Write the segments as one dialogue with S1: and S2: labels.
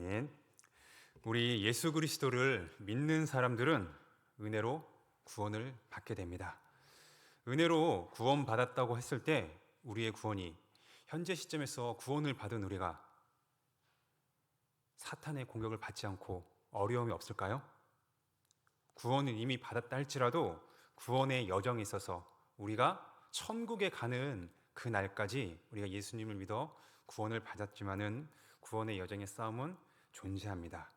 S1: 아멘. 우리 예수 그리스도를 믿는 사람들은 은혜로 구원을 받게 됩니다. 은혜로 구원받았다고 했을 때 우리의 구원이 현재 시점에서 구원을 받은 우리가 사탄의 공격을 받지 않고 어려움이 없을까요? 구원을 이미 받았다 할지라도 구원의 여정에 있어서 우리가 천국에 가는 그 날까지 우리가 예수님을 믿어 구원을 받았지만은 구원의 여정의 싸움은 존재합니다.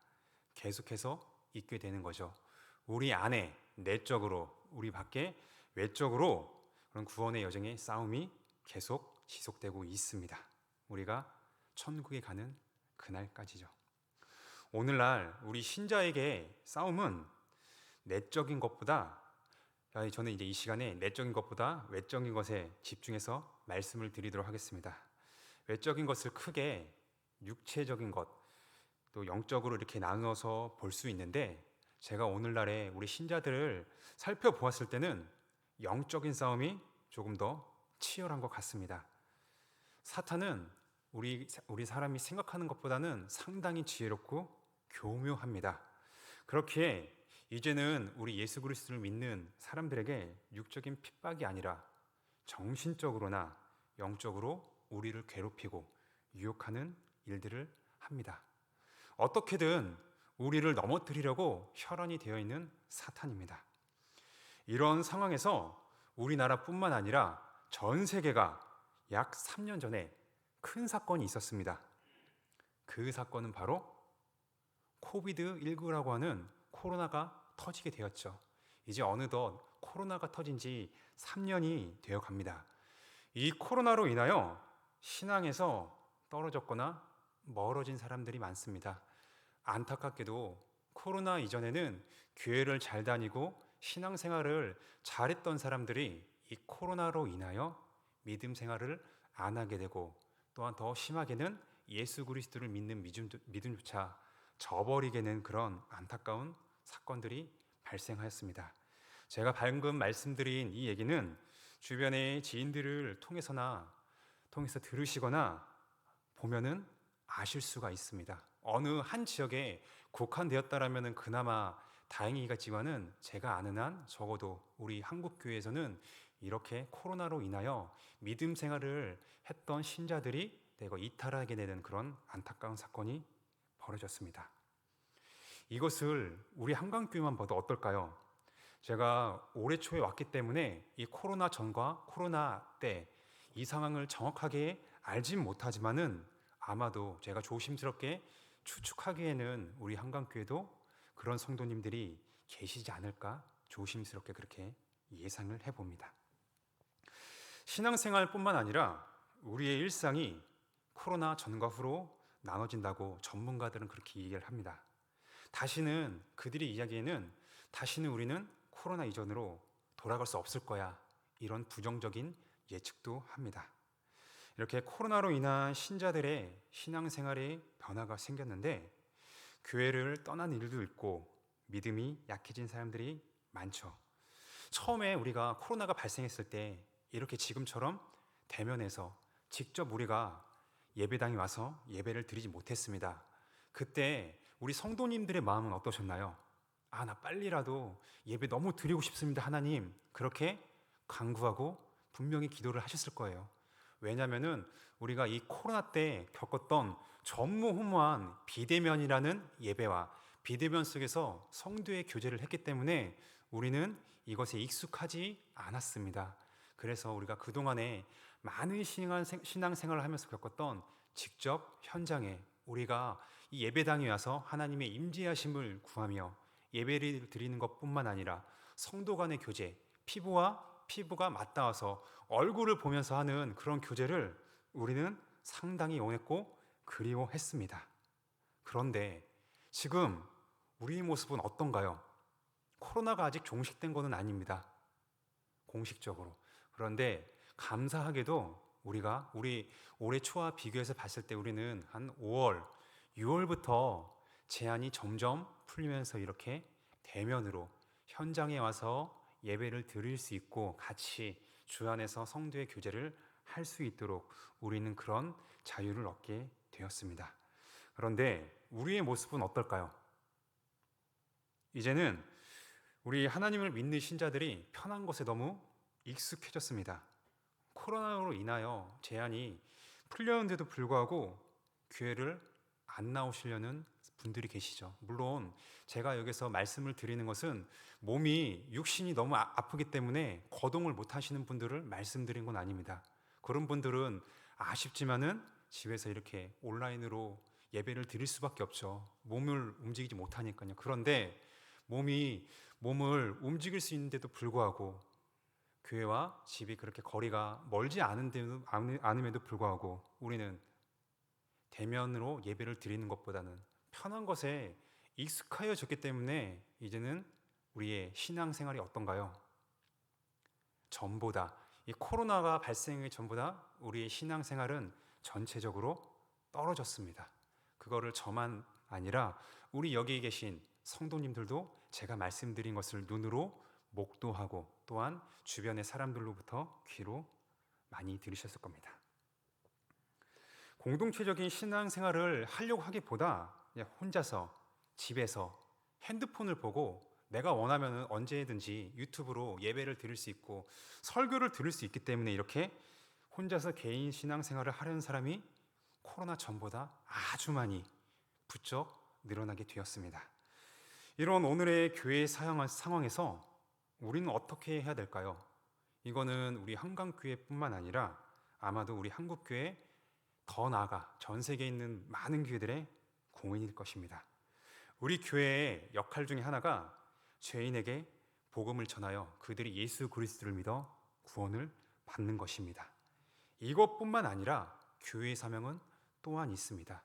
S1: 계속해서 있게 되는 거죠. 우리 안에 내적으로, 우리 밖에 외적으로 그런 구원의 여정의 싸움이 계속 지속되고 있습니다. 우리가 천국에 가는 그날까지죠. 오늘날 우리 신자에게 싸움은 내적인 것보다, 저는 이제 이 시간에 내적인 것보다 외적인 것에 집중해서 말씀을 드리도록 하겠습니다. 외적인 것을 크게 육체적인 것, 또 영적으로 이렇게 나누어서 볼 수 있는데, 제가 오늘날에 우리 신자들을 살펴보았을 때는 영적인 싸움이 조금 더 치열한 것 같습니다. 사탄은 우리 사람이 생각하는 것보다는 상당히 지혜롭고 교묘합니다. 그렇기에 이제는 우리 예수 그리스도를 믿는 사람들에게 육적인 핍박이 아니라 정신적으로나 영적으로 우리를 괴롭히고 유혹하는 일들을 합니다. 어떻게든 우리를 넘어뜨리려고 혈안이 되어 있는 사탄입니다. 이런 상황에서 우리나라뿐만 아니라 전 세계가 약 3년 전에 큰 사건이 있었습니다. 그 사건은 바로 코비드19라고 하는 코로나가 터지게 되었죠. 이제 어느덧 코로나가 터진 지 3년이 되어 갑니다. 이 코로나로 인하여 신앙에서 떨어졌거나 멀어진 사람들이 많습니다. 안타깝게도 코로나 이전에는 교회를 잘 다니고 신앙생활을 잘했던 사람들이 이 코로나로 인하여 믿음 생활을 안 하게 되고, 또한 더 심하게는 예수 그리스도를 믿는 믿음조차 저버리게 된 그런 안타까운 사건들이 발생하였습니다. 제가 방금 말씀드린 이 얘기는 주변의 지인들을 통해서 들으시거나 보면은 아실 수가 있습니다. 어느 한 지역에 국한되었다라면은 그나마 다행이겠지만은, 제가 아는 한 적어도 우리 한국 교회에서는 이렇게 코로나로 인하여 믿음 생활을 했던 신자들이 대거 이탈하게 되는 그런 안타까운 사건이 벌어졌습니다. 이것을 우리 한강교회만 봐도 어떨까요? 제가 올해 초에 왔기 때문에 이 코로나 전과 코로나 때 이 상황을 정확하게 알진 못하지만은, 아마도 제가 조심스럽게 추측하기에는 우리 한강교회도 그런 성도님들이 계시지 않을까 조심스럽게 그렇게 예상을 해봅니다. 신앙생활뿐만 아니라 우리의 일상이 코로나 전과 후로 나눠진다고 전문가들은 그렇게 얘기를 합니다. 그들의 이야기에는 다시는 우리는 코로나 이전으로 돌아갈 수 없을 거야, 이런 부정적인 예측도 합니다. 이렇게 코로나로 인한 신자들의 신앙생활에 변화가 생겼는데, 교회를 떠난 일도 있고 믿음이 약해진 사람들이 많죠. 처음에 우리가 코로나가 발생했을 때 이렇게 지금처럼 대면해서 직접 우리가 예배당에 와서 예배를 드리지 못했습니다. 그때 우리 성도님들의 마음은 어떠셨나요? 나 빨리라도 예배 너무 드리고 싶습니다, 하나님. 그렇게 간구하고 분명히 기도를 하셨을 거예요. 왜냐하면은 우리가 이 코로나 때 겪었던 전무후무한 비대면이라는 예배와 비대면 속에서 성도의 교제를 했기 때문에 우리는 이것에 익숙하지 않았습니다. 그래서 우리가 그동안에 많은 신앙생활을 하면서 겪었던 직접 현장에 우리가 이 예배당에 와서 하나님의 임재하심을 구하며 예배를 드리는 것뿐만 아니라 성도 간의 교제, 피부가 맞닿아서 얼굴을 보면서 하는 그런 교제를 우리는 상당히 원했고 그리워했습니다. 그런데 지금 우리의 모습은 어떤가요? 코로나가 아직 종식된 것은 아닙니다. 공식적으로. 그런데 감사하게도 우리 올해 초와 비교해서 봤을 때 우리는 한 5월, 6월부터 제한이 점점 풀리면서 이렇게 대면으로 현장에 와서 예배를 드릴 수 있고 같이 주 안에서 성도의 교제를 할 수 있도록 우리는 그런 자유를 얻게 되었습니다. 그런데 우리의 모습은 어떨까요? 이제는 우리 하나님을 믿는 신자들이 편한 것에 너무 익숙해졌습니다. 코로나로 인하여 제한이 풀렸는데도 불구하고 교회를 안 나오시려는 분들이 계시죠. 물론 제가 여기서 말씀을 드리는 것은 몸이 육신이 너무 아프기 때문에 거동을 못 하시는 분들을 말씀드린 건 아닙니다. 그런 분들은 아쉽지만은 집에서 이렇게 온라인으로 예배를 드릴 수밖에 없죠. 몸을 움직이지 못하니까요. 그런데 몸을 움직일 수 있는데도 불구하고 교회와 집이 그렇게 거리가 멀지 않음에도 불구하고 우리는 대면으로 예배를 드리는 것보다는 편한 것에 익숙하여졌기 때문에 이제는 우리의 신앙생활이 어떤가요? 전보다 이 코로나가 발생하기 전보다 우리의 신앙생활은 전체적으로 떨어졌습니다. 그거를 저만 아니라 우리 여기 계신 성도님들도 제가 말씀드린 것을 눈으로 목도하고 또한 주변의 사람들로부터 귀로 많이 들으셨을 겁니다. 공동체적인 신앙생활을 하려고 하기보다 그냥 혼자서 집에서 핸드폰을 보고 내가 원하면 언제든지 유튜브로 예배를 드릴 수 있고 설교를 들을 수 있기 때문에 이렇게 혼자서 개인 신앙생활을 하려는 사람이 코로나 전보다 아주 많이 부쩍 늘어나게 되었습니다. 이런 오늘의 교회 상황에서 우리는 어떻게 해야 될까요? 이거는 우리 한강교회뿐만 아니라 아마도 우리 한국교회 더 나아가 전 세계에 있는 많은 교회들의 고민일 것입니다. 우리 교회의 역할 중에 하나가 죄인에게 복음을 전하여 그들이 예수 그리스도를 믿어 구원을 받는 것입니다. 이것뿐만 아니라 교회의 사명은 또한 있습니다.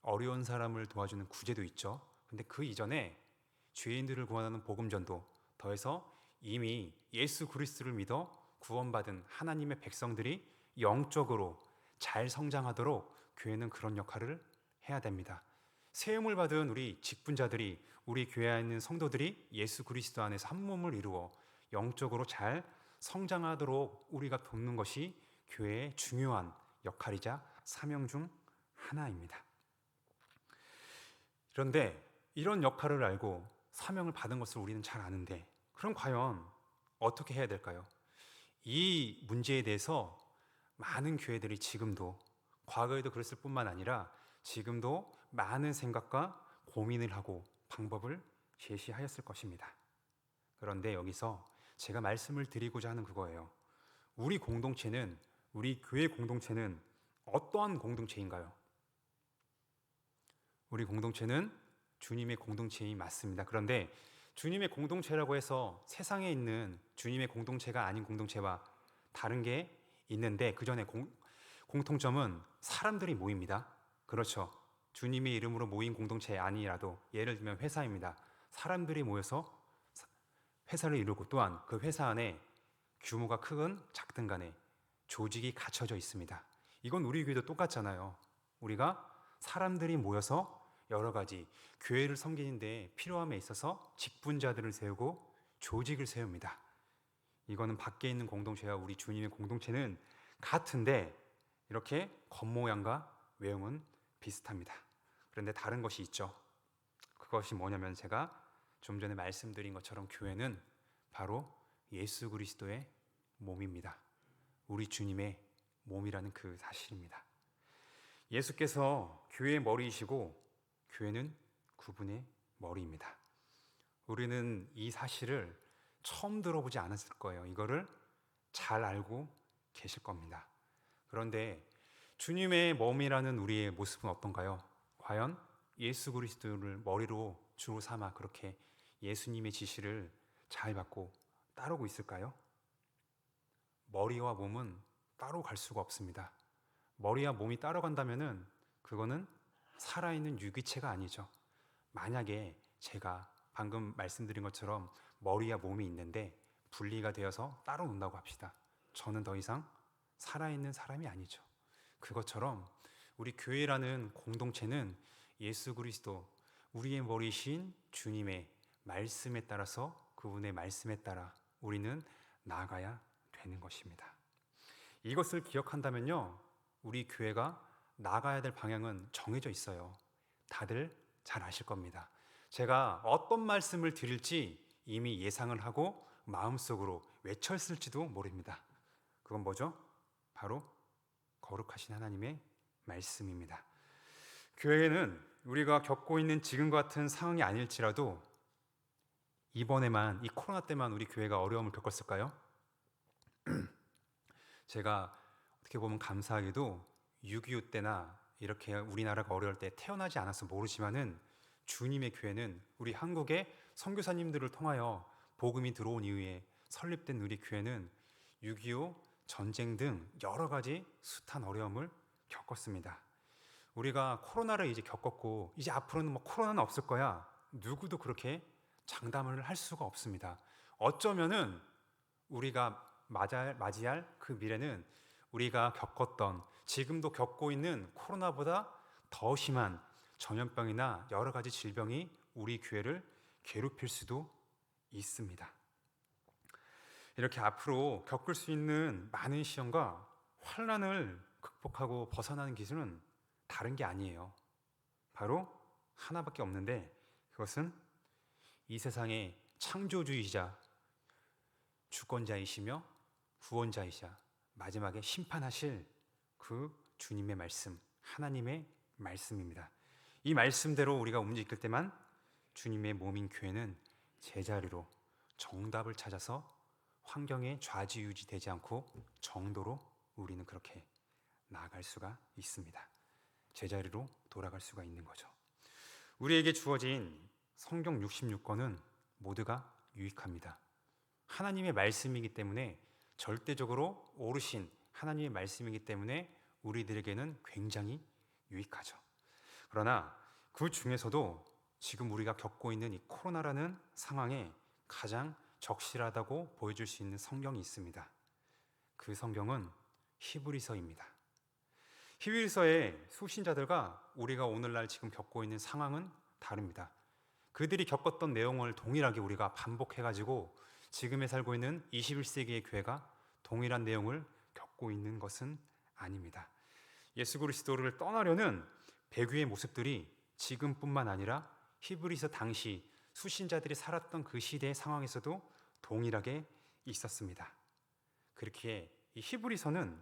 S1: 어려운 사람을 도와주는 구제도 있죠. 근데 그 이전에 죄인들을 구원하는 복음전도 더해서 이미 예수 그리스도를 믿어 구원받은 하나님의 백성들이 영적으로 잘 성장하도록 교회는 그런 역할을 해야 됩니다. 세움을 받은 우리 직분자들이 우리 교회 안에 있는 성도들이 예수 그리스도 안에서 한 몸을 이루어 영적으로 잘 성장하도록 우리가 돕는 것이 교회의 중요한 역할이자 사명 중 하나입니다. 그런데 이런 역할을 알고 사명을 받은 것을 우리는 잘 아는데 그럼 과연 어떻게 해야 될까요? 이 문제에 대해서 많은 교회들이 지금도 과거에도 그랬을 뿐만 아니라 지금도 많은 생각과 고민을 하고 방법을 제시하였을 것입니다. 그런데 여기서 제가 말씀을 드리고자 하는 그거예요. 우리 교회 공동체는 어떠한 공동체인가요? 우리 공동체는 주님의 공동체이 맞습니다. 그런데 주님의 공동체라고 해서 세상에 있는 주님의 공동체가 아닌 공동체와 다른 게 있는데 그 전에 공통점은 사람들이 모입니다. 그렇죠. 주님의 이름으로 모인 공동체 아니라도 예를 들면 회사입니다. 사람들이 모여서 회사를 이루고 또한 그 회사 안에 규모가 크건 작든 간에 조직이 갖춰져 있습니다. 이건 우리 교회도 똑같잖아요. 우리가 사람들이 모여서 여러 가지 교회를 섬기는데 필요함에 있어서 직분자들을 세우고 조직을 세웁니다. 이거는 밖에 있는 공동체와 우리 주님의 공동체는 같은데 이렇게 겉모양과 외형은 비슷합니다. 그런데 다른 것이 있죠. 그것이 뭐냐면 제가 좀 전에 말씀드린 것처럼 교회는 바로 예수 그리스도의 몸입니다. 우리 주님의 몸이라는 그 사실입니다. 예수께서 교회의 머리이시고 교회는 그분의 머리입니다. 우리는 이 사실을 처음 들어보지 않았을 거예요. 이거를 잘 알고 계실 겁니다. 그런데 주님의 몸이라는 우리의 모습은 어떤가요? 과연 예수 그리스도를 머리로 주로 삼아 그렇게 예수님의 지시를 잘 받고 따르고 있을까요? 머리와 몸은 따로 갈 수가 없습니다. 머리와 몸이 따로 간다면은 그거는 살아있는 유기체가 아니죠. 만약에 제가 방금 말씀드린 것처럼 머리와 몸이 있는데 분리가 되어서 따로 논다고 합시다. 저는 더 이상 살아있는 사람이 아니죠. 그것처럼 우리 교회라는 공동체는 예수 그리스도 우리의 머리신 주님의 말씀에 따라서 그분의 말씀에 따라 우리는 나아가야 되는 것입니다. 이것을 기억한다면요, 우리 교회가 나가야 될 방향은 정해져 있어요. 다들 잘 아실 겁니다. 제가 어떤 말씀을 드릴지 이미 예상을 하고 마음속으로 외쳤을지도 모릅니다. 그건 뭐죠? 바로 거룩하신 하나님의 말씀입니다. 교회는 우리가 겪고 있는 지금과 같은 상황이 아닐지라도 이번에만, 이 코로나 때만 우리 교회가 어려움을 겪었을까요? 제가 어떻게 보면 감사하게도 6.25 때나 이렇게 우리나라가 어려울 때 태어나지 않아서 모르지만은 주님의 교회는 우리 한국의 선교사님들을 통하여 복음이 들어온 이후에 설립된 우리 교회는 6.25 전쟁 등 여러 가지 숱한 어려움을 겪었습니다. 우리가 코로나를 이제 겪었고 이제 앞으로는 뭐 코로나는 없을 거야. 누구도 그렇게 장담을 할 수가 없습니다. 어쩌면은 우리가 맞이할 그 미래는 우리가 겪었던, 지금도 겪고 있는 코로나보다 더 심한 전염병이나 여러 가지 질병이 우리 교회를 괴롭힐 수도 있습니다. 이렇게 앞으로 겪을 수 있는 많은 시험과 환난을 극복하고 벗어나는 기술은 다른 게 아니에요. 바로 하나밖에 없는데, 그것은 이 세상의 창조주이자 주권자이시며 구원자이자 마지막에 심판하실 그 주님의 말씀, 하나님의 말씀입니다. 이 말씀대로 우리가 움직일 때만 주님의 몸인 교회는 제자리로 정답을 찾아서 환경에 좌지우지 되지 않고 정도로 우리는 그렇게 나아갈 수가 있습니다. 제자리로 돌아갈 수가 있는 거죠. 우리에게 주어진 성경 66권은 모두가 유익합니다. 하나님의 말씀이기 때문에, 절대적으로 오르신 하나님의 말씀이기 때문에 우리들에게는 굉장히 유익하죠. 그러나 그 중에서도 지금 우리가 겪고 있는 이 코로나라는 상황에 가장 적실하다고 보여줄 수 있는 성경이 있습니다. 그 성경은 히브리서입니다. 히브리서의 수신자들과 우리가 오늘날 지금 겪고 있는 상황은 다릅니다. 그들이 겪었던 내용을 동일하게 우리가 반복해가지고 지금에 살고 있는 21세기의 교회가 동일한 내용을 겪고 있는 것은 아닙니다. 예수 그리스도를 떠나려는 배교의 모습들이 지금뿐만 아니라 히브리서 당시 수신자들이 살았던 그 시대의 상황에서도 동일하게 있었습니다. 그렇기에 이 히브리서는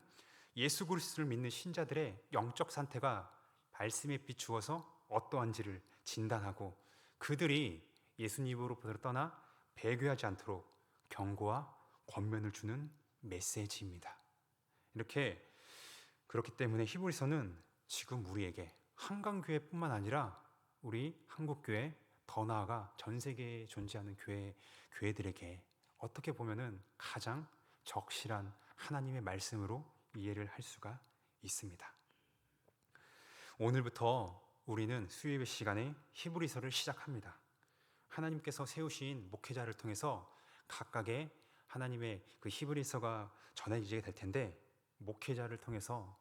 S1: 예수 그리스도를 믿는 신자들의 영적 상태가 말씀에 비추어서 어떠한지를 진단하고 그들이 예수님으로부터 떠나 배교하지 않도록 경고와 권면을 주는 메시지입니다. 그렇기 때문에 히브리서는 지금 우리에게 한강교회뿐만 아니라 우리 한국교회, 더 나아가 전 세계에 존재하는 교회들에게 어떻게 보면은 가장 적실한 하나님의 말씀으로 이해를 할 수가 있습니다. 오늘부터 우리는 수요예배 시간에 히브리서를 시작합니다. 하나님께서 세우신 목회자를 통해서 각각의 하나님의 그 히브리서가 전해지게 될 텐데, 목회자를 통해서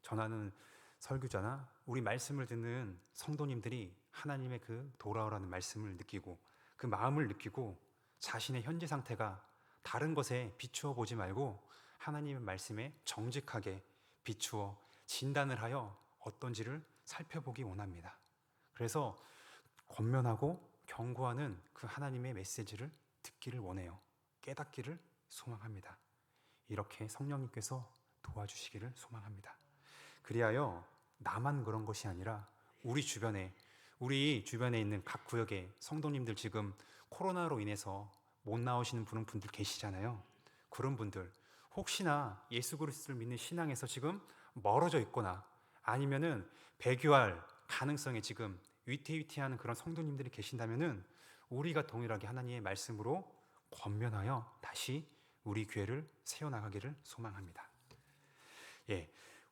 S1: 전하는 설교자나 우리 말씀을 듣는 성도님들이 하나님의 그 돌아오라는 말씀을 느끼고 그 마음을 느끼고 자신의 현재 상태가 다른 것에 비추어 보지 말고 하나님의 말씀에 정직하게 비추어 진단을 하여 어떤지를 살펴보기 원합니다. 그래서 권면하고 경고하는 그 하나님의 메시지를 듣기를 원해요. 깨닫기를 소망합니다. 이렇게 성령님께서 도와주시기를 소망합니다. 그리하여 나만 그런 것이 아니라 우리 주변에 있는 각 구역의 성도님들, 지금 코로나로 인해서 못 나오시는 분들 계시잖아요. 그런 분들, 혹시나 예수 그리스도를 믿는 신앙에서 지금 멀어져 있거나 아니면은 배교할 가능성에 지금 위태위태하는 그런 성도님들이 계신다면은 우리가 동일하게 하나님의 말씀으로 권면하여 다시 우리 교회를 세워나가기를 소망합니다.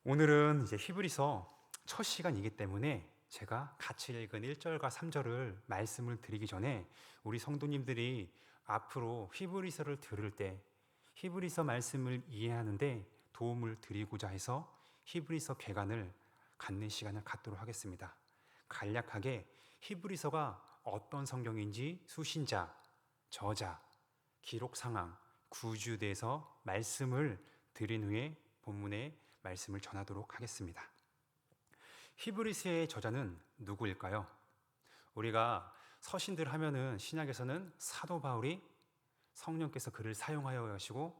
S1: 오늘은 이제 히브리서 첫 시간이기 때문에 제가 같이 읽은 1절과 3절을 말씀을 드리기 전에 우리 성도님들이 앞으로 히브리서를 들을 때 히브리서 말씀을 이해하는데 도움을 드리고자 해서 히브리서 개관을 갖는 시간을 갖도록 하겠습니다. 간략하게 히브리서가 어떤 성경인지 수신자, 저자, 기록 상황, 구주에 대해서 말씀을 드린 후에 본문의 말씀을 전하도록 하겠습니다. 히브리서의 저자는 누구일까요? 우리가 서신들 하면은 신약에서는 사도 바울이 성령께서 그를 사용하여 가시고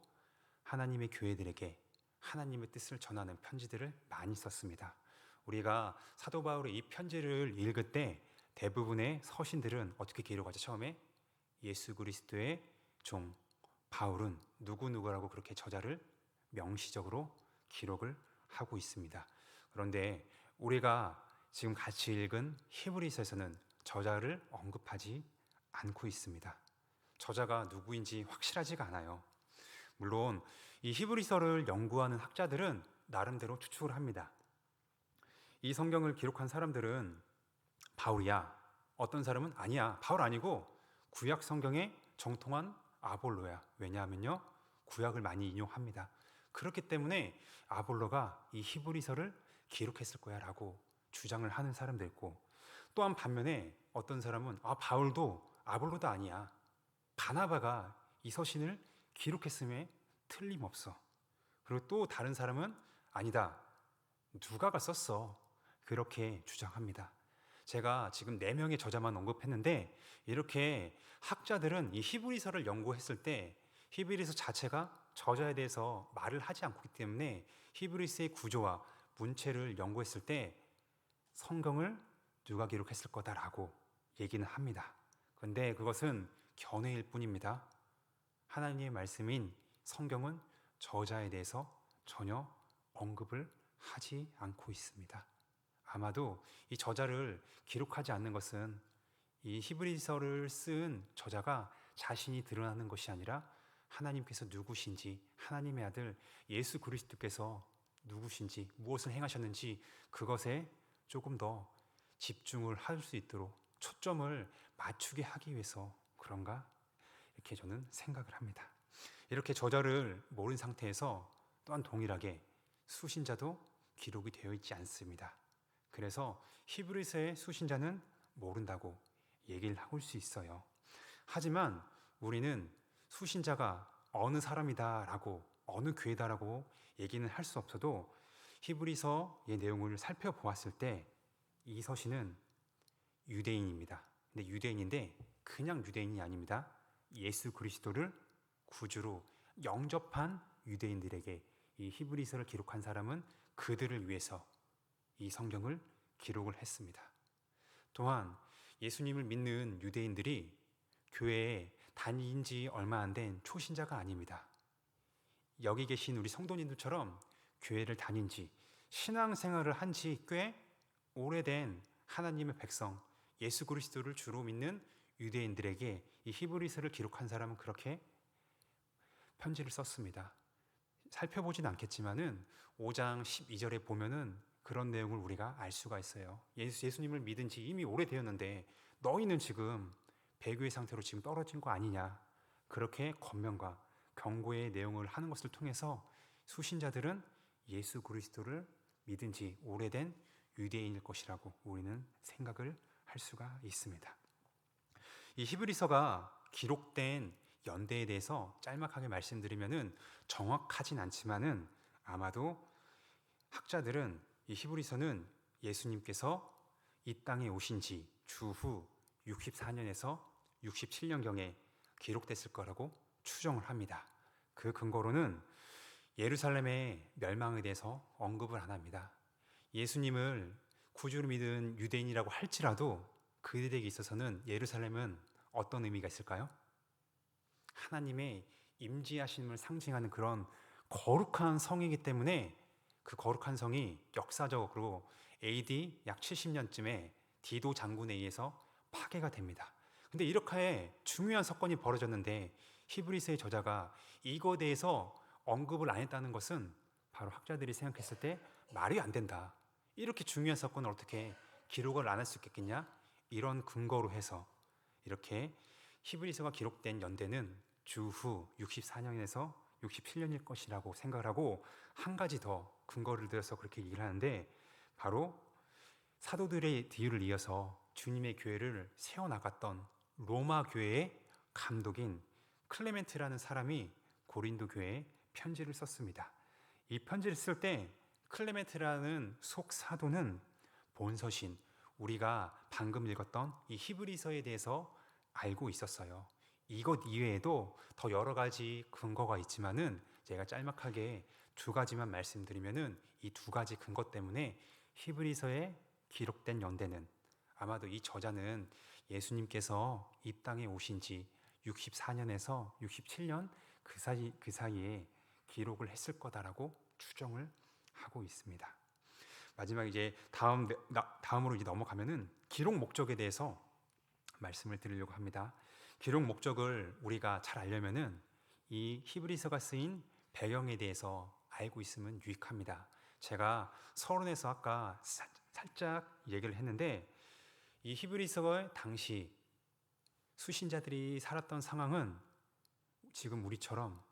S1: 하나님의 교회들에게 하나님의 뜻을 전하는 편지들을 많이 썼습니다. 우리가 사도 바울의 이 편지를 읽을 때 대부분의 서신들은 어떻게 기록하죠? 처음에 예수 그리스도의 종 바울은 누구누구라고 그렇게 저자를 명시적으로 기록을 하고 있습니다. 그런데 우리가 지금 같이 읽은 히브리서에서는 저자를 언급하지 않고 있습니다. 저자가 누구인지 확실하지가 않아요. 물론 이 히브리서를 연구하는 학자들은 나름대로 추측을 합니다. 이 성경을 기록한 사람들은 바울이야. 어떤 사람은 아니야. 바울 아니고 구약 성경에 정통한 아볼로야. 왜냐하면요, 구약을 많이 인용합니다. 그렇기 때문에 아볼로가 이 히브리서를 기록했을 거야 라고 주장을 하는 사람도 있고, 또한 반면에 어떤 사람은 바울도 아볼로도 아니야. 바나바가 이 서신을 기록했음에 틀림없어. 그리고 또 다른 사람은 아니다. 누가가 썼어. 그렇게 주장합니다. 제가 지금 4명의 저자만 언급했는데 이렇게 학자들은 이 히브리서를 연구했을 때 히브리서 자체가 저자에 대해서 말을 하지 않기 때문에 히브리서의 구조와 문체를 연구했을 때 성경을 누가 기록했을 거다라고 얘기는 합니다. 그런데 그것은 견해일 뿐입니다. 하나님의 말씀인 성경은 저자에 대해서 전혀 언급을 하지 않고 있습니다. 아마도 이 저자를 기록하지 않는 것은 이 히브리서를 쓴 저자가 자신이 드러나는 것이 아니라 하나님께서 누구신지, 하나님의 아들 예수 그리스도께서 누구신지, 무엇을 행하셨는지 그것에 조금 더 집중을 할 수 있도록 초점을 맞추게 하기 위해서 그런가? 이렇게 저는 생각을 합니다. 이렇게 저자를 모른 상태에서 또한 동일하게 수신자도 기록이 되어 있지 않습니다. 그래서 히브리서의 수신자는 모른다고 얘기를 하고 수 있어요. 하지만 우리는 수신자가 어느 사람이다라고 어느 교회다라고 얘기는 할 수 없어도 히브리서의 내용을 살펴보았을 때 이 서신은 유대인입니다. 근데 유대인인데 그냥 유대인이 아닙니다. 예수 그리스도를 구주로 영접한 유대인들에게 이 히브리서를 기록한 사람은 그들을 위해서 이 성경을 기록을 했습니다. 또한 예수님을 믿는 유대인들이 교회에 다닌 지 얼마 안 된 초신자가 아닙니다. 여기 계신 우리 성도님들처럼 교회를 다닌 지 신앙생활을 한 지 꽤 오래된 하나님의 백성 예수 그리스도를 주로 믿는 유대인들에게 이 히브리서를 기록한 사람은 그렇게 편지를 썼습니다. 살펴보진 않겠지만은 5장 12절에 보면은 그런 내용을 우리가 알 수가 있어요. 예수님을 믿은 지 이미 오래되었는데 너희는 지금 배교의 상태로 지금 떨어진 거 아니냐. 그렇게 권면과 경고의 내용을 하는 것을 통해서 수신자들은 예수 그리스도를 믿은 지 오래된 유대인일 것이라고 우리는 생각을 할 수가 있습니다. 이 히브리서가 기록된 연대에 대해서 짤막하게 말씀드리면은 정확하진 않지만은 아마도 학자들은 이 히브리서는 예수님께서 이 땅에 오신 지 주후 64년에서 67년경에 기록됐을 거라고 추정을 합니다. 그 근거로는 예루살렘의 멸망에 대해서 언급을 안 합니다. 예수님을 구주로 믿은 유대인이라고 할지라도 그들에게 있어서는 예루살렘은 어떤 의미가 있을까요? 하나님의 임재하심을 상징하는 그런 거룩한 성이기 때문에 그 거룩한 성이 역사적으로 AD 약 70년쯤에 디도 장군에 의해서 파괴가 됩니다. 근데 이렇게 중요한 사건이 벌어졌는데 히브리서의 저자가 이거에 대해서 언급을 안 했다는 것은 바로 학자들이 생각했을 때 말이 안 된다. 이렇게 중요한 사건을 어떻게 기록을 안 할 수 있겠냐? 이런 근거로 해서 이렇게 히브리서가 기록된 연대는 주후 64년에서 67년일 것이라고 생각을 하고 한 가지 더 근거를 들어서 그렇게 얘기를 하는데 바로 사도들의 뒤를 이어서 주님의 교회를 세워나갔던 로마 교회의 감독인 클레멘트라는 사람이 고린도 교회에 편지를 썼습니다. 이 편지를 쓸 때 클레멘트라는 속사도는 본서신, 우리가 방금 읽었던 이 히브리서에 대해서 알고 있었어요. 이것 이외에도 더 여러 가지 근거가 있지만은 제가 짤막하게 두 가지만 말씀드리면은 이 두 가지 근거 때문에 히브리서에 기록된 연대는 아마도 이 저자는 예수님께서 이 땅에 오신 지 64년에서 67년 그 사이에 기록을 했을 거다라고 추정을 하고 있습니다. 마지막 이제 다음으로 이제 넘어가면은 기록 목적에 대해서 말씀을 드리려고 합니다. 기록 목적을 우리가 잘 알려면은 이 히브리서가 쓰인 배경에 대해서 알고 있으면 유익합니다. 제가 서론에서 아까 살짝 얘기를 했는데 이 히브리서의 당시 수신자들이 살았던 상황은 지금 우리처럼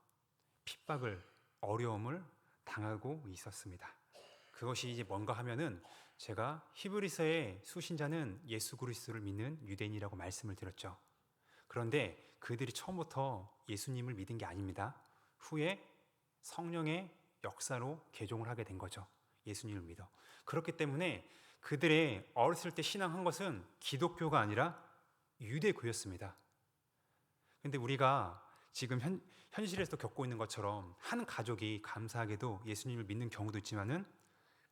S1: 핍박을, 어려움을 당하고 있었습니다. 그것이 이제 뭔가 하면은 제가 히브리서의 수신자는 예수 그리스도를 믿는 유대인이라고 말씀을 드렸죠. 그런데 그들이 처음부터 예수님을 믿은 게 아닙니다. 후에 성령의 역사로 개종을 하게 된 거죠. 예수님을 믿어. 그렇기 때문에 그들의 어렸을 때 신앙한 것은 기독교가 아니라 유대교였습니다. 근데 우리가 지금 현실에서 겪고 있는 것처럼 한 가족이 감사하게도 예수님을 믿는 경우도 있지만은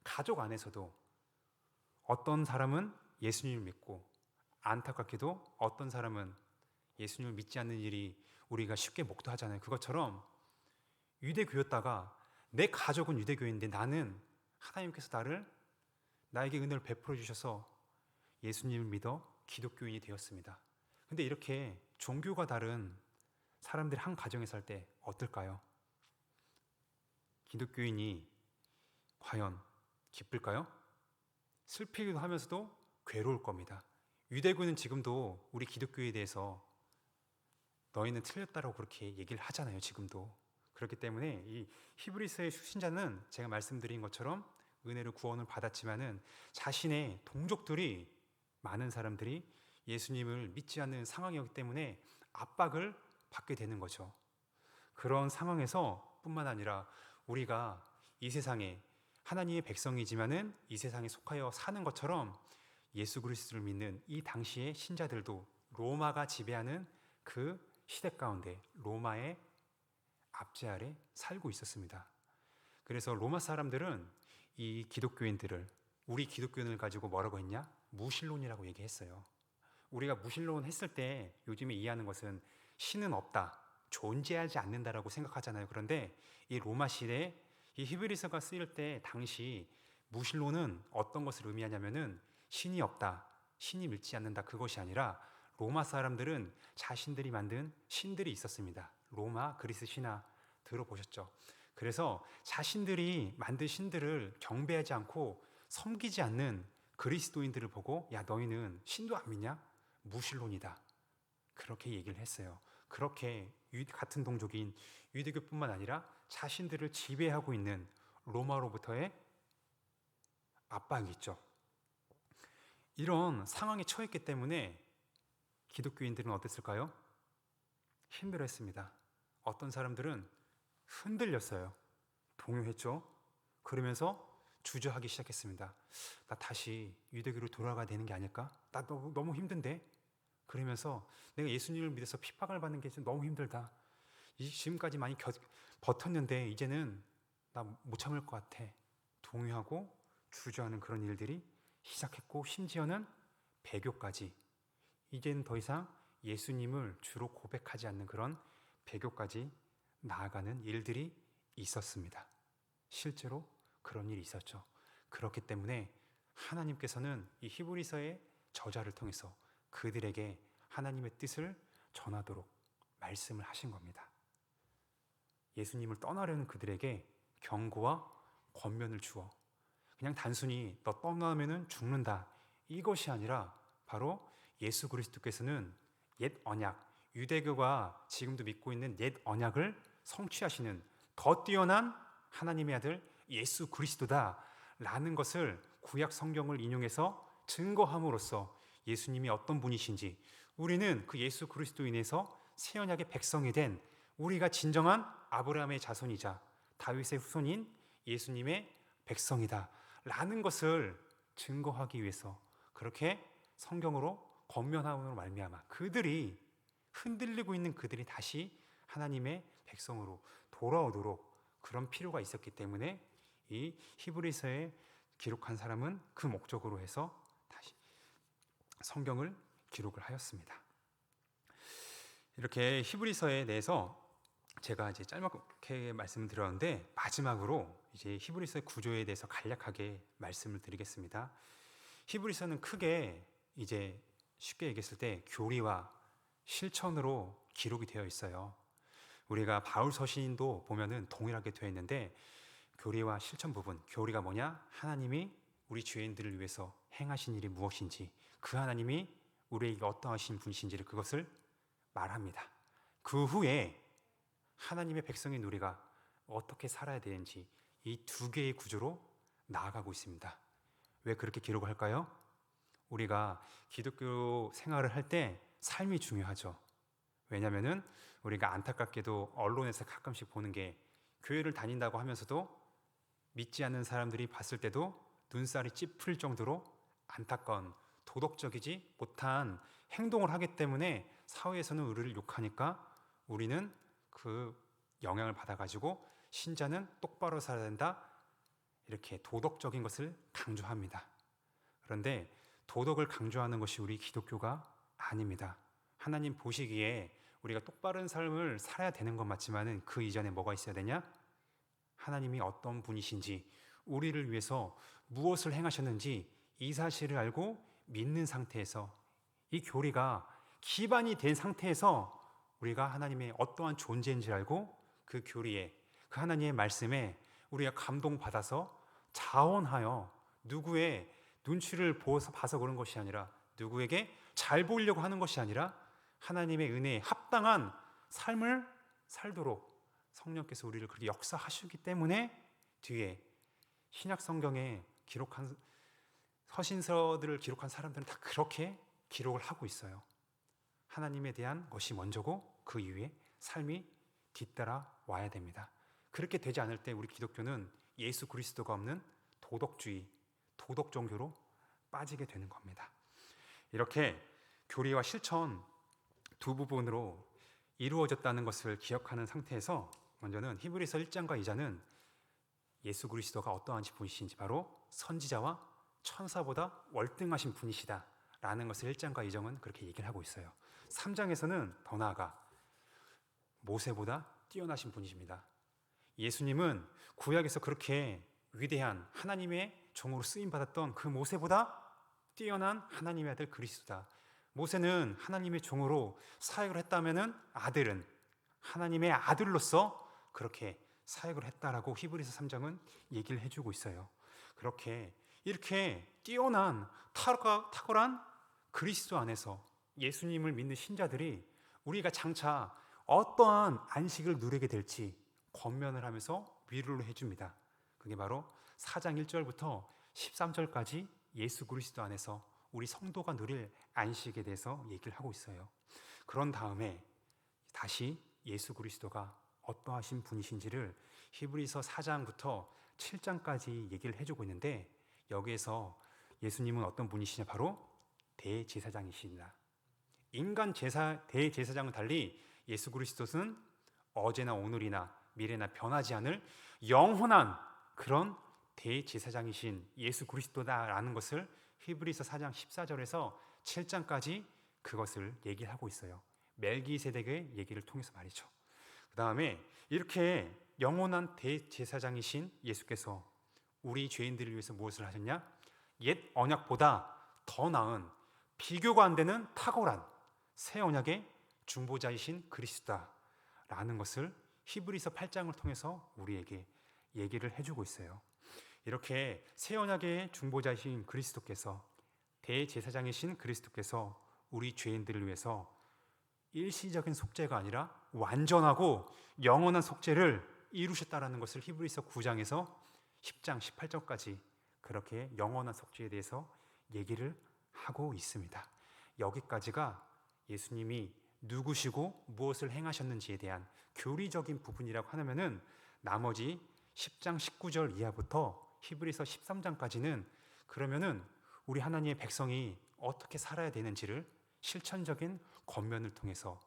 S1: 가족 안에서도 어떤 사람은 예수님을 믿고 안타깝게도 어떤 사람은 예수님을 믿지 않는 일이 우리가 쉽게 목도하잖아요. 그것처럼 유대교였다가 내 가족은 유대교인데 나는 하나님께서 나에게 은혜를 베풀어 주셔서 예수님을 믿어 기독교인이 되었습니다. 근데 이렇게 종교가 다른 사람들이 한 가정에 살 때 어떨까요? 기독교인이 과연 기쁠까요? 슬피기도 하면서도 괴로울 겁니다. 유대교는 지금도 우리 기독교에 대해서 너희는 틀렸다라고 그렇게 얘기를 하잖아요. 지금도. 그렇기 때문에 이 히브리서의 수신자는 제가 말씀드린 것처럼 은혜로 구원을 받았지만은 자신의 동족들이 많은 사람들이 예수님을 믿지 않는 상황이었기 때문에 압박을 받게 되는 거죠. 그런 상황에서 뿐만 아니라 우리가 이 세상에 하나님의 백성이지만은 이 세상에 속하여 사는 것처럼 예수 그리스도를 믿는 이 당시의 신자들도 로마가 지배하는 그 시대 가운데 로마의 압제 아래 살고 있었습니다. 그래서 로마 사람들은 이 기독교인들을 우리 기독교인을 가지고 뭐라고 했냐? 무신론이라고 얘기했어요. 우리가 무신론 했을 때 요즘에 이해하는 것은 신은 없다, 존재하지 않는다라고 생각하잖아요. 그런데 이 로마 시대에 이 히브리서가 쓰일 때 당시 무신론은 어떤 것을 의미하냐면은 신이 없다, 신이 믿지 않는다 그것이 아니라 로마 사람들은 자신들이 만든 신들이 있었습니다. 로마 그리스 신화 들어보셨죠? 그래서 자신들이 만든 신들을 경배하지 않고 섬기지 않는 그리스도인들을 보고 야 너희는 신도 안 믿냐? 무신론이다. 그렇게 얘기를 했어요. 그렇게 같은 동족인 유대교뿐만 아니라 자신들을 지배하고 있는 로마로부터의 압박이 있죠. 이런 상황에 처했기 때문에 기독교인들은 어땠을까요? 힘들었습니다. 어떤 사람들은 흔들렸어요. 동요했죠. 그러면서 주저하기 시작했습니다. 나 다시 유대교로 돌아가야 되는 게 아닐까? 나 너무 힘든데? 그러면서 내가 예수님을 믿어서 핍박을 받는 게 너무 힘들다. 지금까지 많이 버텼는데 이제는 나 못 참을 것 같아. 동요하고 주저하는 그런 일들이 시작했고 심지어는 배교까지 이제는 더 이상 예수님을 주로 고백하지 않는 그런 배교까지 나아가는 일들이 있었습니다. 실제로 그런 일이 있었죠. 그렇기 때문에 하나님께서는 이 히브리서의 저자를 통해서 그들에게 하나님의 뜻을 전하도록 말씀을 하신 겁니다. 예수님을 떠나려는 그들에게 경고와 권면을 주어 그냥 단순히 너 떠나면은 죽는다 이것이 아니라 바로 예수 그리스도께서는 옛 언약, 유대교가 지금도 믿고 있는 옛 언약을 성취하시는 더 뛰어난 하나님의 아들 예수 그리스도다라는 것을 구약 성경을 인용해서 증거함으로써 예수님이 어떤 분이신지 우리는 그 예수 그리스도로 인해서 새 언약의 백성이 된 우리가 진정한 아브라함의 자손이자 다윗의 후손인 예수님의 백성이다 라는 것을 증거하기 위해서 그렇게 성경으로 권면함으로 말미암아 그들이 흔들리고 있는 그들이 다시 하나님의 백성으로 돌아오도록 그런 필요가 있었기 때문에 이 히브리서에 기록한 사람은 그 목적으로 해서 다시 성경을 기록을 하였습니다. 이렇게 히브리서에 대해서 제가 이제 짧게 말씀을 드렸는데 마지막으로 이제 히브리서의 구조에 대해서 간략하게 말씀을 드리겠습니다. 히브리서는 크게 이제 쉽게 얘기했을 때 교리와 실천으로 기록이 되어 있어요. 우리가 바울 서신도 보면은 동일하게 되어 있는데 교리와 실천 부분, 교리가 뭐냐? 하나님이 우리 죄인들을 위해서 행하신 일이 무엇인지, 그 하나님이 우리에게 어떠하신 분이신지를 그것을 말합니다. 그 후에 하나님의 백성인 우리가 어떻게 살아야 되는지 이 두 개의 구조로 나아가고 있습니다. 왜 그렇게 기록을 할까요? 우리가 기독교 생활을 할 때 삶이 중요하죠. 왜냐하면 우리가 안타깝게도 언론에서 가끔씩 보는 게 교회를 다닌다고 하면서도 믿지 않는 사람들이 봤을 때도 눈살이 찌푸릴 정도로 안타까운 도덕적이지 못한 행동을 하기 때문에 사회에서는 우리를 욕하니까 우리는 그 영향을 받아가지고 신자는 똑바로 살아야 된다 이렇게 도덕적인 것을 강조합니다. 그런데 도덕을 강조하는 것이 우리 기독교가 아닙니다. 하나님 보시기에 우리가 똑바른 삶을 살아야 되는 건 맞지만은 그 이전에 뭐가 있어야 되냐? 하나님이 어떤 분이신지 우리를 위해서 무엇을 행하셨는지 이 사실을 알고 믿는 상태에서 이 교리가 기반이 된 상태에서 우리가 하나님의 어떠한 존재인지 알고 그 교리에 그 하나님의 말씀에 우리가 감동받아서 자원하여 누구의 눈치를 봐서 그런 것이 아니라 누구에게 잘 보이려고 하는 것이 아니라 하나님의 은혜에 합당한 삶을 살도록 성령께서 우리를 그렇게 역사하시기 때문에 뒤에 신약 성경에 기록한 서신서들을 기록한 사람들은 다 그렇게 기록을 하고 있어요. 하나님에 대한 것이 먼저고 그 이후에 삶이 뒤따라 와야 됩니다. 그렇게 되지 않을 때 우리 기독교는 예수 그리스도가 없는 도덕주의, 도덕 종교로 빠지게 되는 겁니다. 이렇게 교리와 실천 두 부분으로 이루어졌다는 것을 기억하는 상태에서 먼저는 히브리서 1장과 2장은 예수 그리스도가 어떠한 분이신지 바로 선지자와 천사보다 월등하신 분이시다 라는 것을 1장과 2장은 그렇게 얘기를 하고 있어요. 3장에서는 더 나아가 모세보다 뛰어나신 분이십니다. 예수님은 구약에서 그렇게 위대한 하나님의 종으로 쓰임받았던 그 모세보다 뛰어난 하나님의 아들 그리스도다. 모세는 하나님의 종으로 사역을 했다면은 아들은 하나님의 아들로서 그렇게 사역을 했다라고 히브리서 3장은 얘기를 해주고 있어요. 그렇게 이렇게 뛰어난 탁월한 그리스도 안에서 예수님을 믿는 신자들이 우리가 장차 어떠한 안식을 누리게 될지 권면을 하면서 위로를 해줍니다. 그게 바로 4장 1절부터 13절까지 예수 그리스도 안에서 우리 성도가 누릴 안식에 대해서 얘기를 하고 있어요. 그런 다음에 다시 예수 그리스도가 어떠하신 분이신지를 히브리서 4장부터 7장까지 얘기를 해주고 있는데 여기에서 예수님은 어떤 분이시냐? 바로 대제사장이십니다. 인간 대제사장은 달리 예수 그리스도는 어제나 오늘이나 미래나 변하지 않을 영원한 그런 대제사장이신 예수 그리스도다라는 것을 히브리서 4장 14절에서 7장까지 그것을 얘기하고 있어요. 멜기세덱의 얘기를 통해서 말이죠. 그 다음에 이렇게 영원한 대제사장이신 예수께서 우리 죄인들을 위해서 무엇을 하셨냐? 옛 언약보다 더 나은 비교가 안 되는 탁월한 새 언약의 중보자이신 그리스도다라는 것을 히브리서 8장을 통해서 우리에게 얘기를 해주고 있어요. 이렇게 새 언약의 중보자이신 그리스도께서 대제사장이신 그리스도께서 우리 죄인들을 위해서 일시적인 속죄가 아니라 완전하고 영원한 속죄를 이루셨다라는 것을 히브리서 9장에서 10장 18절까지 그렇게 영원한 속죄에 대해서 얘기를 하고 있습니다. 여기까지가 예수님이 누구시고 무엇을 행하셨는지에 대한 교리적인 부분이라고 하면은 나머지 10장 19절 이하부터 히브리서 13장까지는 그러면은 우리 하나님의 백성이 어떻게 살아야 되는지를 실천적인 권면을 통해서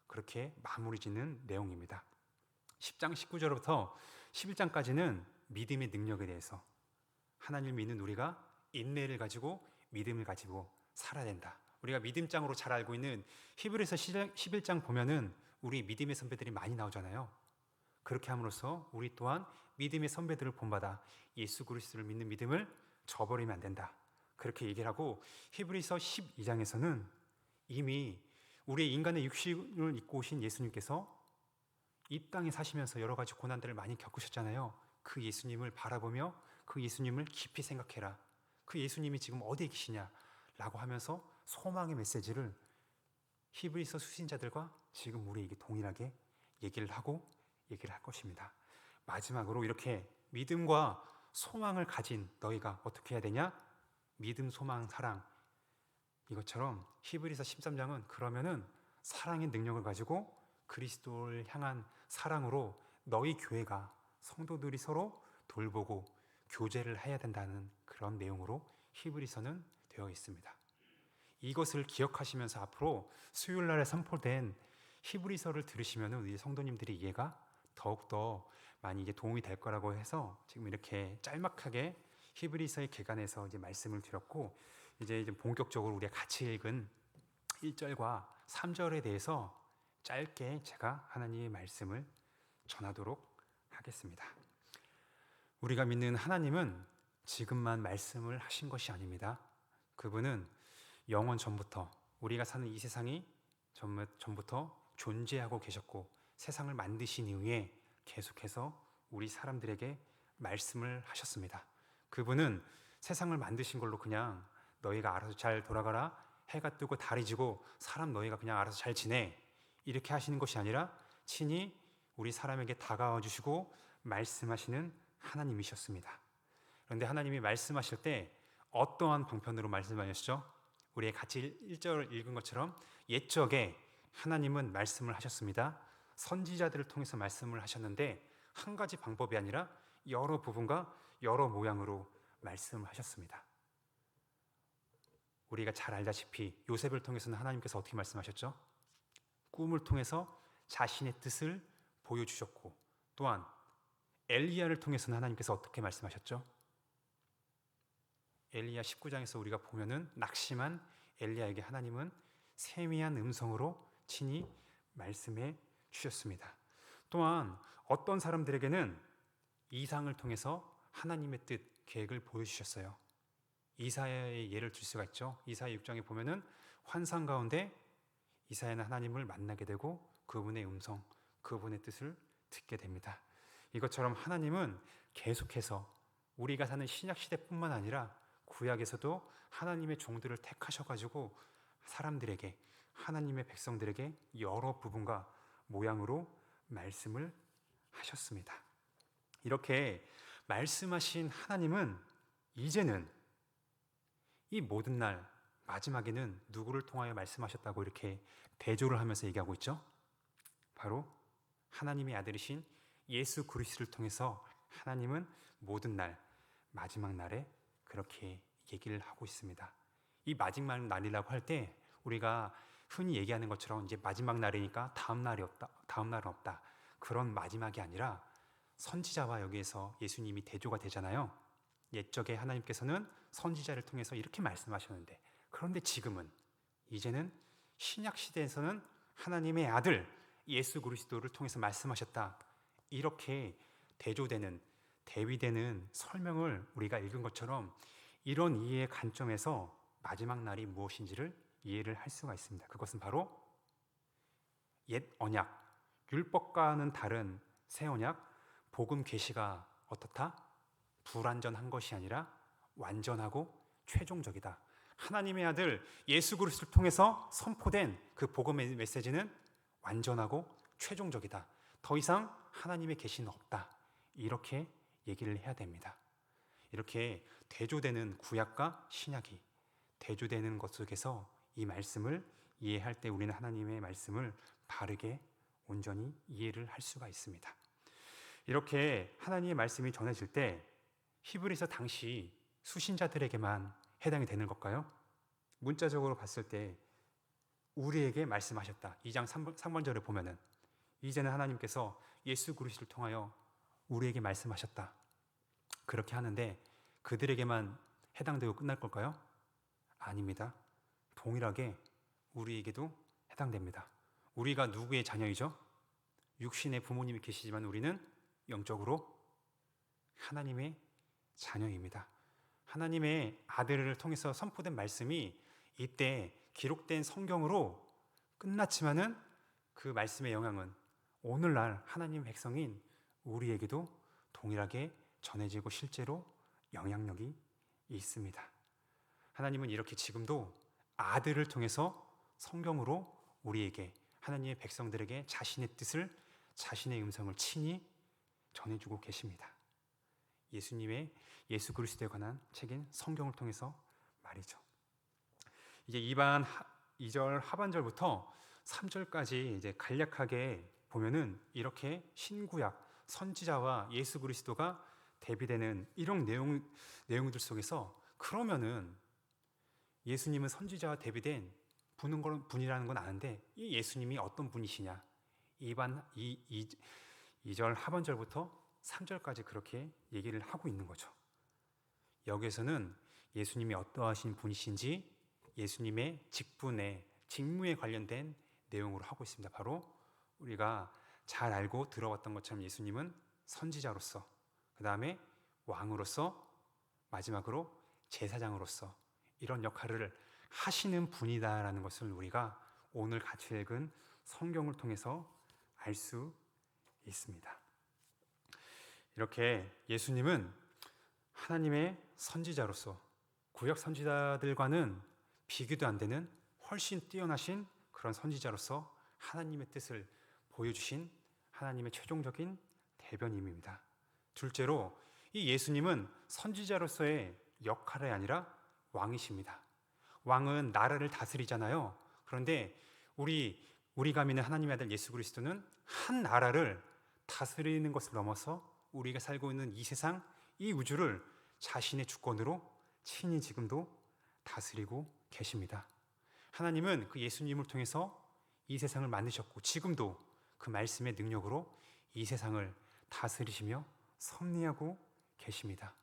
S1: 그렇게 마무리 짓는 내용입니다. 10장 19절부터 11장까지는 믿음의 능력에 대해서, 하나님을 믿는 우리가 인내를 가지고 믿음을 가지고 살아야 된다. 우리가 믿음장으로 잘 알고 있는 히브리서 11장 보면은 우리 믿음의 선배들이 많이 나오잖아요. 그렇게 함으로써 우리 또한 믿음의 선배들을 본받아 예수 그리스도를 믿는 믿음을 저버리면 안 된다. 그렇게 얘기를 하고, 히브리서 12장에서는 이미 우리 인간의 육신을 입고 오신 예수님께서 이 땅에 사시면서 여러 가지 고난들을 많이 겪으셨잖아요. 그 예수님을 바라보며 그 예수님을 깊이 생각해라. 그 예수님이 지금 어디에 계시냐 라고 하면서 소망의 메시지를 히브리서 수신자들과 지금 우리에게 동일하게 얘기를 할 것입니다. 마지막으로 이렇게 믿음과 소망을 가진 너희가 어떻게 해야 되냐? 믿음, 소망, 사랑. 이것처럼 히브리서 13장은 그러면은 사랑의 능력을 가지고 그리스도를 향한 사랑으로 너희 교회가, 성도들이 서로 돌보고 교제를 해야 된다는 그런 내용으로 히브리서는 되어 있습니다. 이것을 기억하시면서 앞으로 수요일 날에 선포된 히브리서를 들으시면 우리 성도님들이 이해가 더욱더 많이 이제 도움이 될 거라고 해서 지금 이렇게 짤막하게 히브리서의 개관해서 이제 말씀을 드렸고, 이제 본격적으로 우리가 같이 읽은 1절과 3절에 대해서 짧게 제가 하나님의 말씀을 전하도록 하겠습니다. 우리가 믿는 하나님은 지금만 말씀을 하신 것이 아닙니다. 그분은 영원 전부터, 우리가 사는 이 세상이 전부터 존재하고 계셨고 세상을 만드신 이후에 계속해서 우리 사람들에게 말씀을 하셨습니다. 그분은 세상을 만드신 걸로 그냥 너희가 알아서 잘 돌아가라, 해가 뜨고 달이 지고 사람 너희가 그냥 알아서 잘 지내, 이렇게 하시는 것이 아니라 친히 우리 사람에게 다가와 주시고 말씀하시는 하나님이셨습니다. 그런데 하나님이 말씀하실 때 어떠한 방편으로 말씀하셨죠? 우리 같이 1절 읽은 것처럼 옛적에 하나님은 말씀을 하셨습니다. 선지자들을 통해서 말씀을 하셨는데 한 가지 방법이 아니라 여러 부분과 여러 모양으로 말씀을 하셨습니다. 우리가 잘 알다시피 요셉을 통해서는 하나님께서 어떻게 말씀하셨죠? 꿈을 통해서 자신의 뜻을 보여주셨고, 또한 엘리야를 통해서는 하나님께서 어떻게 말씀하셨죠? 엘리야 19장에서 우리가 보면은 낙심한 엘리야에게 하나님은 세미한 음성으로 친히 말씀해 주셨습니다. 또한 어떤 사람들에게는 이상을 통해서 하나님의 뜻, 계획을 보여주셨어요. 이사야의 예를 들 수가 있죠. 이사야 6장에 보면은 환상 가운데 이사야는 하나님을 만나게 되고 그분의 음성, 그분의 뜻을 듣게 됩니다. 이것처럼 하나님은 계속해서 우리가 사는 신약 시대뿐만 아니라 구약에서도 하나님의 종들을 택하셔가지고 사람들에게, 하나님의 백성들에게 여러 부분과 모양으로 말씀을 하셨습니다. 이렇게 말씀하신 하나님은 이제는 이 모든 날 마지막에는 누구를 통하여 말씀하셨다고 이렇게 대조를 하면서 얘기하고 있죠? 바로 하나님의 아들이신 예수 그리스도를 통해서 하나님은 모든 날, 마지막 날에 그렇게 얘기를 하고 있습니다. 이 마지막 날이라고 할 때 우리가 흔히 얘기하는 것처럼 이제 마지막 날이니까 다음 날은 없다. 그런 마지막이 아니라 선지자와 여기에서 예수님이 대조가 되잖아요. 옛적에 하나님께서는 선지자를 통해서 이렇게 말씀하셨는데, 그런데 지금은, 이제는 신약 시대에서는 하나님의 아들 예수 그리스도를 통해서 말씀하셨다. 이렇게 대조되는, 대비되는 설명을 우리가 읽은 것처럼 이런 이해의 관점에서 마지막 날이 무엇인지를 이해를 할 수가 있습니다. 그것은 바로 옛 언약, 율법과는 다른 새 언약, 복음 계시가 어떻다? 불완전한 것이 아니라 완전하고 최종적이다. 하나님의 아들 예수 그리스도를 통해서 선포된 그 복음의 메시지는 완전하고 최종적이다. 더 이상 하나님의 계시는 없다. 이렇게 얘기를 해야 됩니다. 이렇게 대조되는 구약과 신약이 대조되는 것 속에서 이 말씀을 이해할 때 우리는 하나님의 말씀을 바르게 온전히 이해를 할 수가 있습니다. 이렇게 하나님의 말씀이 전해질 때 히브리서 당시 수신자들에게만 해당이 되는 걸까요? 문자적으로 봤을 때 우리에게 말씀하셨다. 2장 3번절에 보면은 이제는 하나님께서 예수 그리스도를 통하여 우리에게 말씀하셨다. 그렇게 하는데 그들에게만 해당되고 끝날 걸까요? 아닙니다. 동일하게 우리에게도 해당됩니다. 우리가 누구의 자녀이죠? 육신의 부모님이 계시지만 우리는 영적으로 하나님의 자녀입니다. 하나님의 아들을 통해서 선포된 말씀이 이때 기록된 성경으로 끝났지만은 그 말씀의 영향은 오늘날 하나님 백성인 우리에게도 동일하게 전해지고 실제로 영향력이 있습니다. 하나님은 이렇게 지금도 아들을 통해서 성경으로 우리에게 하나님의 백성들에게 자신의 뜻을 자신의 음성을 친히 전해주고 계십니다. 예수 그리스도에 관한 책인 성경을 통해서 말이죠. 이제 2절 하반절부터 3절까지 이제 간략하게 보면은 이렇게 신구약 선지자와 예수 그리스도가 대비되는 이런 내용들 속에서 그러면은 예수님은 선지자와 대비된 분이라는 건 아는데 이 예수님이 어떤 분이시냐? 2절 하반절부터 3절까지 그렇게 얘기를 하고 있는 거죠. 여기에서는 예수님이 어떠하신 분이신지 예수님의 직무에 관련된 내용으로 하고 있습니다. 바로 우리가 잘 알고 들어왔던 것처럼 예수님은 선지자로서, 그 다음에 왕으로서, 마지막으로 제사장으로서 이런 역할을 하시는 분이다라는 것을 우리가 오늘 같이 읽은 성경을 통해서 알 수 있습니다. 이렇게 예수님은 하나님의 선지자로서 구약 선지자들과는 비교도 안 되는 훨씬 뛰어나신 그런 선지자로서 하나님의 뜻을 보여주신 하나님의 최종적인 대변인입니다. 둘째로 이 예수님은 선지자로서의 역할이 아니라 왕이십니다. 왕은 나라를 다스리잖아요. 그런데 우리가 믿는 하나님의 아들 예수 그리스도는 한 나라를 다스리는 것을 넘어서 우리가 살고 있는 이 세상, 이 우주를 자신의 주권으로 친히 지금도 다스리고 계십니다. 하나님은 그 예수님을 통해서 이 세상을 만드셨고 지금도 그 말씀의 능력으로 이 세상을 다스리시며 섭리하고 계십니다.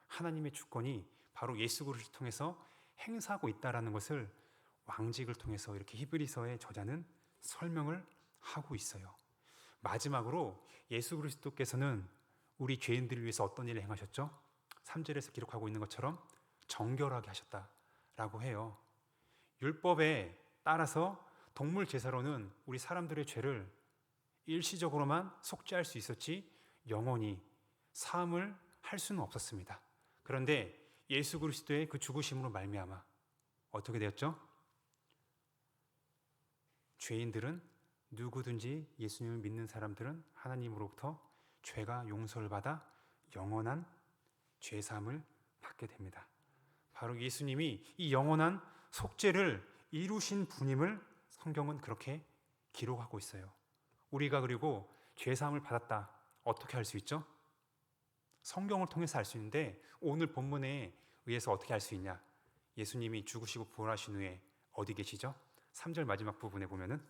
S1: 하나님의 주권이 바로 예수 그리스도를 통해서 행사하고 있다는 것을 왕직을 통해서 이렇게 히브리서의 저자는 설명을 하고 있어요. 마지막으로 예수 그리스도께서는 우리 죄인들을 위해서 어떤 일을 행하셨죠? 3절에서 기록하고 있는 것처럼 정결하게 하셨다라고 해요. 율법에 따라서 동물 제사로는 우리 사람들의 죄를 일시적으로만 속죄할 수 있었지 영원히 사함을 할 수는 없었습니다. 그런데 예수 그리스도의 그 죽으심으로 말미암아 어떻게 되었죠? 죄인들은 누구든지 예수님을 믿는 사람들은 하나님으로부터 죄가 용서를 받아 영원한 죄사함을 받게 됩니다. 바로 예수님이 이 영원한 속죄를 이루신 분임을 성경은 그렇게 기록하고 있어요. 우리가 그리고 죄사함을 받았다 어떻게 알 수 있죠? 성경을 통해서 알 수 있는데 오늘 본문에 의해서 어떻게 알 수 있냐? 예수님이 죽으시고 부활하신 후에 어디 계시죠? 3절 마지막 부분에 보면은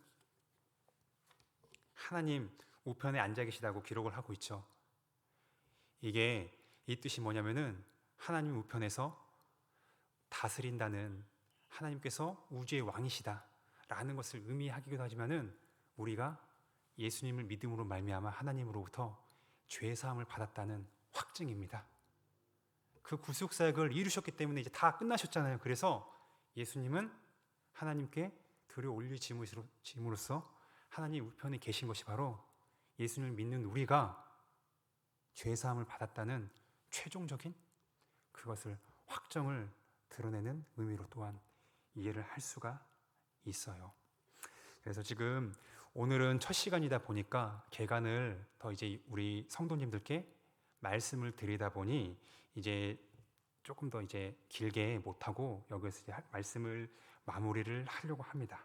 S1: 하나님 우편에 앉아 계시다고 기록을 하고 있죠. 이게 이 뜻이 뭐냐면은 하나님 우편에서 다스린다는 하나님께서 우주의 왕이시다 라는 것을 의미하기도 하지만은 우리가 예수님을 믿음으로 말미암아 하나님으로부터 죄 사함을 받았다는 확증입니다. 그 구속 사역을 이루셨기 때문에 이제 다 끝나셨잖아요. 그래서 예수님은 하나님께 들여 올리심으로써 하나님 우편에 계신 것이 바로 예수님을 믿는 우리가 죄 사함을 받았다는 최종적인 그것을 확정을 드러내는 의미로 또한 이해를 할 수가 있어요. 그래서 지금 오늘은 첫 시간이다 보니까 개간을 더 이제 우리 성도님들께 말씀을 드리다 보니 이제 조금 더 이제 길게 못하고 여기서 이제 말씀을 마무리를 하려고 합니다.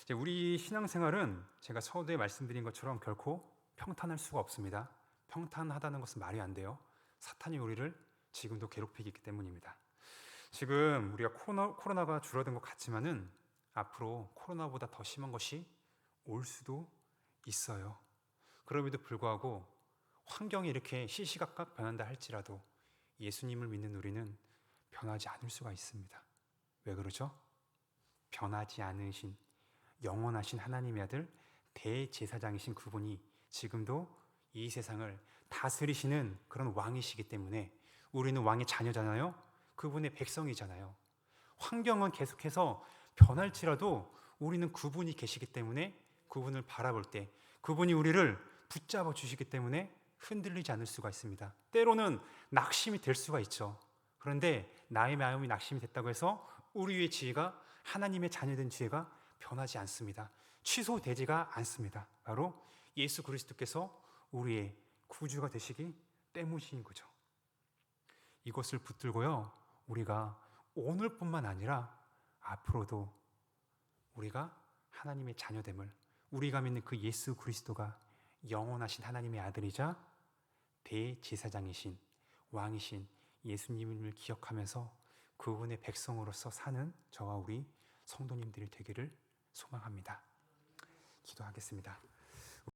S1: 이제 우리 신앙생활은 제가 서두에 말씀드린 것처럼 결코 평탄할 수가 없습니다. 평탄하다는 것은 말이 안 돼요. 사탄이 우리를 지금도 괴롭히고 있기 때문입니다. 지금 우리가 코로나가 줄어든 것 같지만은 앞으로 코로나보다 더 심한 것이 올 수도 있어요. 그럼에도 불구하고 환경이 이렇게 시시각각 변한다 할지라도 예수님을 믿는 우리는 변하지 않을 수가 있습니다. 왜 그러죠? 변하지 않으신 영원하신 하나님의 아들 대제사장이신 그분이 지금도 이 세상을 다스리시는 그런 왕이시기 때문에 우리는 왕의 자녀잖아요. 그분의 백성이잖아요. 환경은 계속해서 변할지라도 우리는 그분이 계시기 때문에 그분을 바라볼 때 그분이 우리를 붙잡아 주시기 때문에 흔들리지 않을 수가 있습니다. 때로는 낙심이 될 수가 있죠. 그런데 나의 마음이 낙심이 됐다고 해서 우리의 지혜가 하나님의 자녀된 지혜가 변하지 않습니다. 취소되지가 않습니다. 바로 예수 그리스도께서 우리의 구주가 되시기 때문인 거죠. 이것을 붙들고요, 우리가 오늘뿐만 아니라 앞으로도 우리가 하나님의 자녀됨을, 우리가 믿는 그 예수 그리스도가 영원하신 하나님의 아들이자 대제사장이신 왕이신 예수님을 기억하면서 그분의 백성으로서 사는 저와 우리 성도님들이 되기를 소망합니다. 기도하겠습니다.